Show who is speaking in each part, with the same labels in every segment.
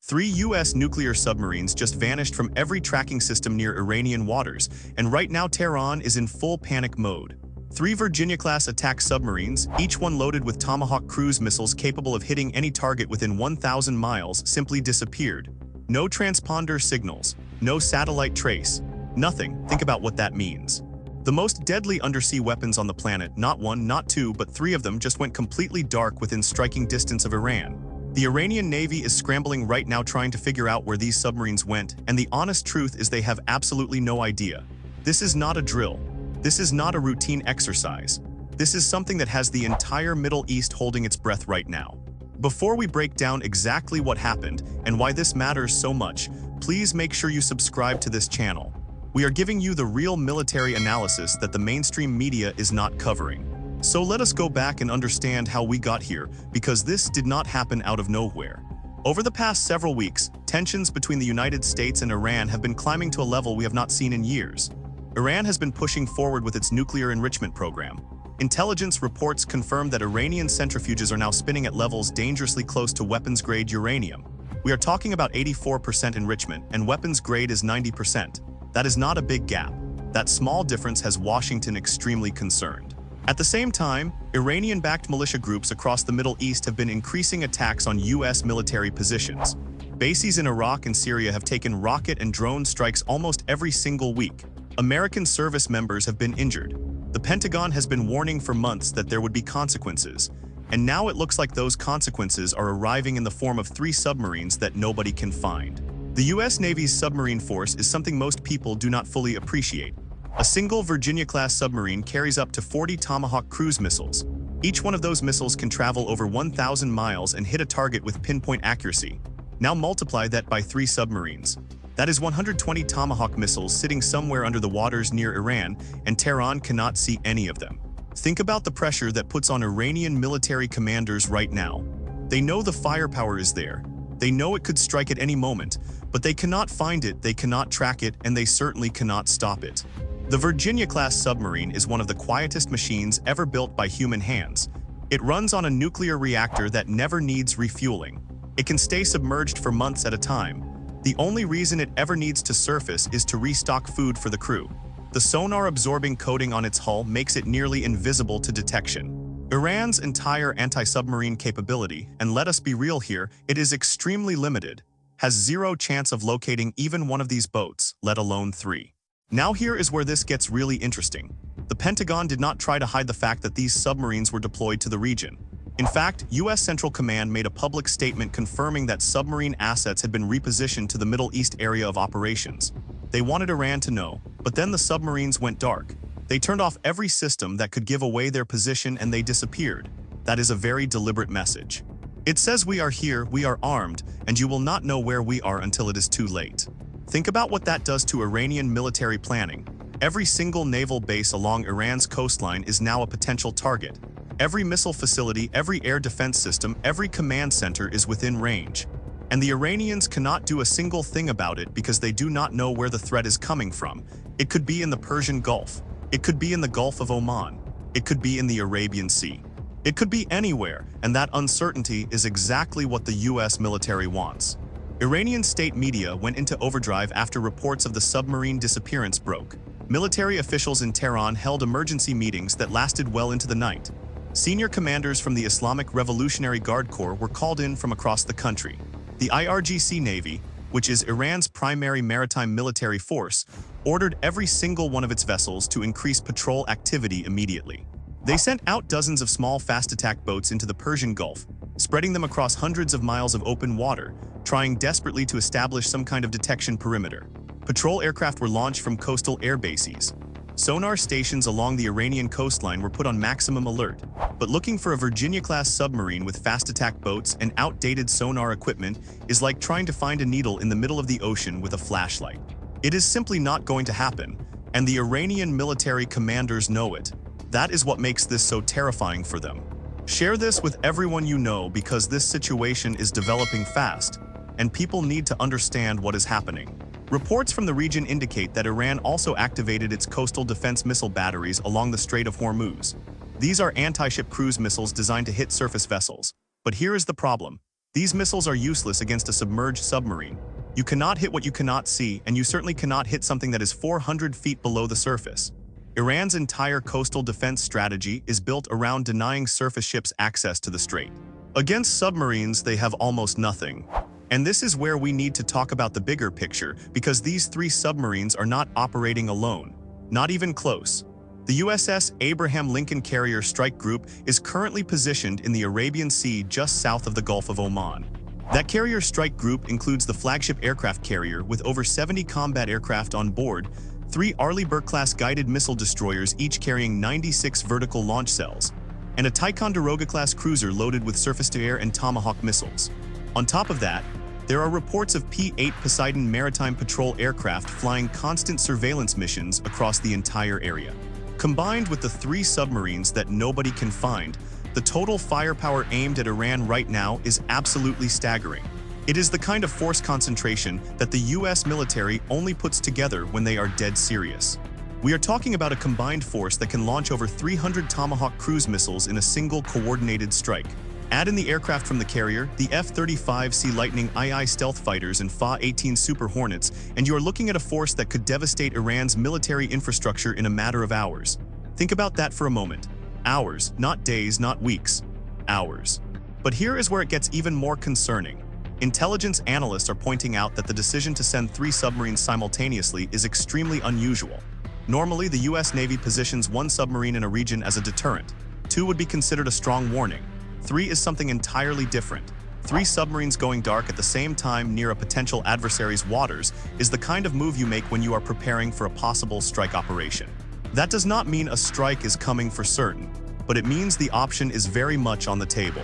Speaker 1: 3 U.S. nuclear submarines just vanished from every tracking system near Iranian waters, and right now Tehran is in full panic mode. 3 Virginia-class attack submarines, each one loaded with Tomahawk cruise missiles capable of hitting any target within 1,000 miles, simply disappeared. No transponder signals, no satellite trace, nothing. Think about what that means. The most deadly undersea weapons on the planet, not one, not two, but 3 of them just went completely dark within striking distance of Iran. The Iranian Navy is scrambling right now trying to figure out where these submarines went, and the honest truth is they have absolutely no idea. This is not a drill. This is not a routine exercise. This is something that has the entire Middle East holding its breath right now. Before we break down exactly what happened and why this matters so much, please make sure you subscribe to this channel. We are giving you the real military analysis that the mainstream media is not covering. So let us go back and understand how we got here, because this did not happen out of nowhere. Over the past several weeks, tensions between the United States and Iran have been climbing to a level we have not seen in years. Iran has been pushing forward with its nuclear enrichment program. Intelligence reports confirm that Iranian centrifuges are now spinning at levels dangerously close to weapons-grade uranium. We are talking about 84% enrichment, and weapons-grade is 90%. That is not a big gap. That small difference has Washington extremely concerned. At the same time, Iranian-backed militia groups across the Middle East have been increasing attacks on U.S. military positions. Bases in Iraq and Syria have taken rocket and drone strikes almost every single week. American service members have been injured. The Pentagon has been warning for months that there would be consequences, and now it looks like those consequences are arriving in the form of 3 submarines that nobody can find. The U.S. Navy's submarine force is something most people do not fully appreciate. A single Virginia-class submarine carries up to 40 Tomahawk cruise missiles. Each one of those missiles can travel over 1,000 miles and hit a target with pinpoint accuracy. Now multiply that by 3 submarines. That is 120 Tomahawk missiles sitting somewhere under the waters near Iran, and Tehran cannot see any of them. Think about the pressure that puts on Iranian military commanders right now. They know the firepower is there. They know it could strike at any moment, but they cannot find it, they cannot track it, and they certainly cannot stop it. The Virginia-class submarine is one of the quietest machines ever built by human hands. It runs on a nuclear reactor that never needs refueling. It can stay submerged for months at a time. The only reason it ever needs to surface is to restock food for the crew. The sonar-absorbing coating on its hull makes it nearly invisible to detection. Iran's entire anti-submarine capability, and let us be real here, it is extremely limited, has zero chance of locating even one of these boats, let alone 3. Now here is where this gets really interesting. The Pentagon did not try to hide the fact that these submarines were deployed to the region. In fact, U.S. Central Command made a public statement confirming that submarine assets had been repositioned to the Middle East area of operations. They wanted Iran to know, but then the submarines went dark. They turned off every system that could give away their position and they disappeared. That is a very deliberate message. It says we are here, we are armed, and you will not know where we are until it is too late. Think about what that does to Iranian military planning. Every single naval base along Iran's coastline is now a potential target. Every missile facility, every air defense system, every command center is within range. And the Iranians cannot do a single thing about it because they do not know where the threat is coming from. It could be in the Persian Gulf. It could be in the Gulf of Oman. It could be in the Arabian Sea. It could be anywhere, and that uncertainty is exactly what the U.S. military wants. Iranian state media went into overdrive after reports of the submarine disappearance broke. Military officials in Tehran held emergency meetings that lasted well into the night. Senior commanders from the Islamic Revolutionary Guard Corps were called in from across the country. The IRGC Navy, which is Iran's primary maritime military force, ordered every single one of its vessels to increase patrol activity immediately. They sent out dozens of small fast attack boats into the Persian Gulf, spreading them across hundreds of miles of open water, trying desperately to establish some kind of detection perimeter. Patrol aircraft were launched from coastal air bases. Sonar stations along the Iranian coastline were put on maximum alert, but looking for a Virginia-class submarine with fast attack boats and outdated sonar equipment is like trying to find a needle in the middle of the ocean with a flashlight. It is simply not going to happen, and the Iranian military commanders know it. That is what makes this so terrifying for them. Share this with everyone you know because this situation is developing fast, and people need to understand what is happening. Reports from the region indicate that Iran also activated its coastal defense missile batteries along the Strait of Hormuz. These are anti-ship cruise missiles designed to hit surface vessels. But here is the problem. These missiles are useless against a submerged submarine. You cannot hit what you cannot see, and you certainly cannot hit something that is 400 feet below the surface. Iran's entire coastal defense strategy is built around denying surface ships access to the strait. Against submarines, they have almost nothing. And this is where we need to talk about the bigger picture, because these 3 submarines are not operating alone. Not even close. The USS Abraham Lincoln Carrier Strike Group is currently positioned in the Arabian Sea just south of the Gulf of Oman. That carrier strike group includes the flagship aircraft carrier with over 70 combat aircraft on board, 3 Arleigh Burke-class guided missile destroyers each carrying 96 vertical launch cells, and a Ticonderoga-class cruiser loaded with surface-to-air and Tomahawk missiles. On top of that, there are reports of P-8 Poseidon maritime patrol aircraft flying constant surveillance missions across the entire area. Combined with the 3 submarines that nobody can find, the total firepower aimed at Iran right now is absolutely staggering. It is the kind of force concentration that the US military only puts together when they are dead serious. We are talking about a combined force that can launch over 300 Tomahawk cruise missiles in a single coordinated strike. Add in the aircraft from the carrier, the F-35C Lightning II stealth fighters and Fa-18 Super Hornets, and you are looking at a force that could devastate Iran's military infrastructure in a matter of hours. Think about that for a moment. Hours, not days, not weeks. Hours. But here is where it gets even more concerning. Intelligence analysts are pointing out that the decision to send 3 submarines simultaneously is extremely unusual. Normally, the US Navy positions 1 submarine in a region as a deterrent. 2 would be considered a strong warning. 3 is something entirely different. 3 submarines going dark at the same time near a potential adversary's waters is the kind of move you make when you are preparing for a possible strike operation. That does not mean a strike is coming for certain, but it means the option is very much on the table.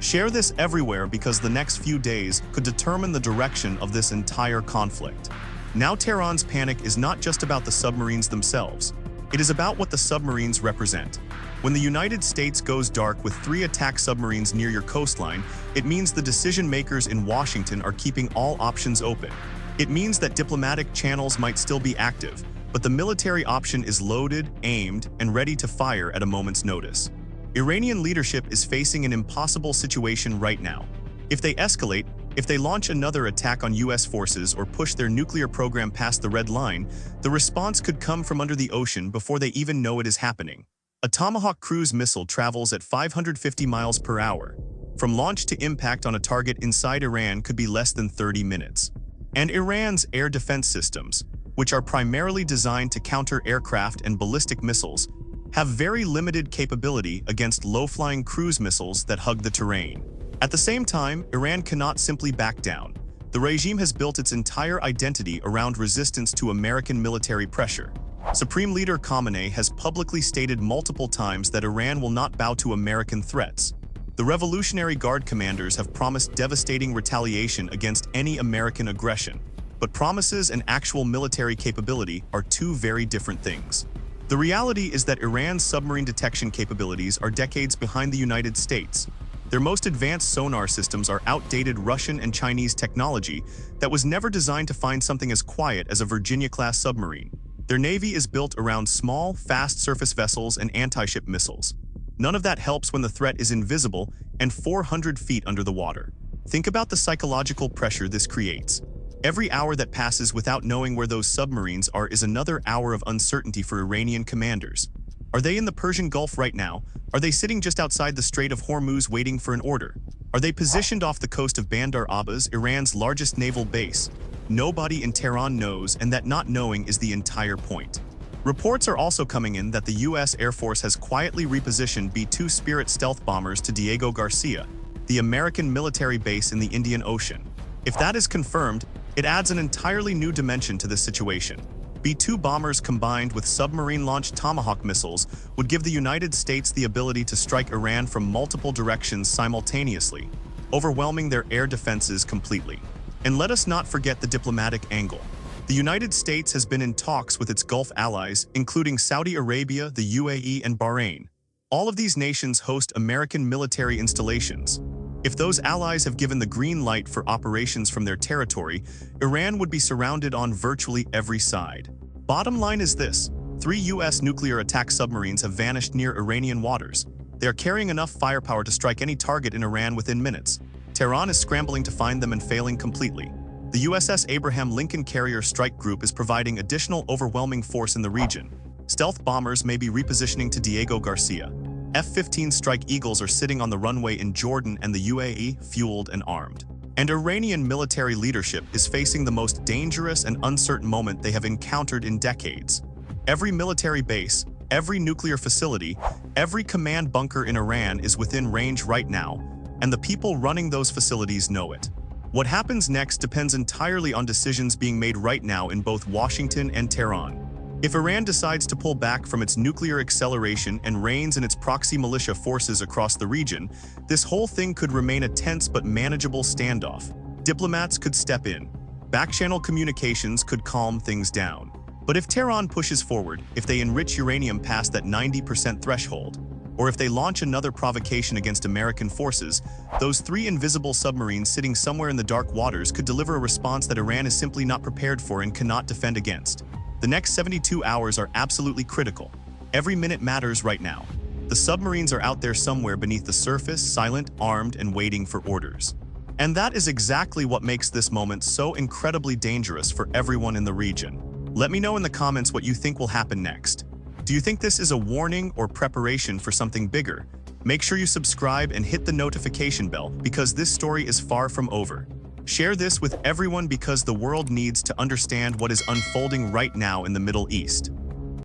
Speaker 1: Share this everywhere because the next few days could determine the direction of this entire conflict. Now Tehran's panic is not just about the submarines themselves. It is about what the submarines represent. When the United States goes dark with 3 attack submarines near your coastline, it means the decision makers in Washington are keeping all options open. It means that diplomatic channels might still be active, but the military option is loaded, aimed, and ready to fire at a moment's notice. Iranian leadership is facing an impossible situation right now. If they escalate, if they launch another attack on US forces or push their nuclear program past the red line, the response could come from under the ocean before they even know it is happening. A Tomahawk cruise missile travels at 550 miles per hour. From launch to impact on a target inside Iran could be less than 30 minutes. And Iran's air defense systems, which are primarily designed to counter aircraft and ballistic missiles, have very limited capability against low-flying cruise missiles that hug the terrain. At the same time, Iran cannot simply back down. The regime has built its entire identity around resistance to American military pressure. Supreme Leader Khamenei has publicly stated multiple times that Iran will not bow to American threats. The Revolutionary Guard commanders have promised devastating retaliation against any American aggression. But promises and actual military capability are 2 very different things. The reality is that Iran's submarine detection capabilities are decades behind the United States. Their most advanced sonar systems are outdated Russian and Chinese technology that was never designed to find something as quiet as a Virginia-class submarine. Their navy is built around small, fast surface vessels and anti-ship missiles. None of that helps when the threat is invisible and 400 feet under the water. Think about the psychological pressure this creates. Every hour that passes without knowing where those submarines are is another hour of uncertainty for Iranian commanders. Are they in the Persian Gulf right now? Are they sitting just outside the Strait of Hormuz waiting for an order? Are they positioned off the coast of Bandar Abbas, Iran's largest naval base? Nobody in Tehran knows, and that not knowing is the entire point. Reports are also coming in that the US Air Force has quietly repositioned B-2 Spirit stealth bombers to Diego Garcia, the American military base in the Indian Ocean. If that is confirmed, it adds an entirely new dimension to this situation. B-2 bombers combined with submarine-launched Tomahawk missiles would give the United States the ability to strike Iran from multiple directions simultaneously, overwhelming their air defenses completely. And let us not forget the diplomatic angle. The United States has been in talks with its Gulf allies, including Saudi Arabia, the UAE, and Bahrain. All of these nations host American military installations. If those allies have given the green light for operations from their territory, Iran would be surrounded on virtually every side. Bottom line is this: 3 US nuclear attack submarines have vanished near Iranian waters. They are carrying enough firepower to strike any target in Iran within minutes. Tehran is scrambling to find them and failing completely. The USS Abraham Lincoln Carrier Strike Group is providing additional overwhelming force in the region. Stealth bombers may be repositioning to Diego Garcia. F-15 Strike Eagles are sitting on the runway in Jordan and the UAE, fueled and armed. And Iranian military leadership is facing the most dangerous and uncertain moment they have encountered in decades. Every military base, every nuclear facility, every command bunker in Iran is within range right now, and the people running those facilities know it. What happens next depends entirely on decisions being made right now in both Washington and Tehran. If Iran decides to pull back from its nuclear acceleration and reins in its proxy militia forces across the region, this whole thing could remain a tense but manageable standoff. Diplomats could step in. Back-channel communications could calm things down. But if Tehran pushes forward, if they enrich uranium past that 90% threshold, or if they launch another provocation against American forces, those three invisible submarines sitting somewhere in the dark waters could deliver a response that Iran is simply not prepared for and cannot defend against. The next 72 hours are absolutely critical. Every minute matters right now. The submarines are out there somewhere beneath the surface, silent, armed, and waiting for orders. And that is exactly what makes this moment so incredibly dangerous for everyone in the region. Let me know in the comments what you think will happen next. Do you think this is a warning or preparation for something bigger? Make sure you subscribe and hit the notification bell because this story is far from over. Share this with everyone because the world needs to understand what is unfolding right now in the Middle East.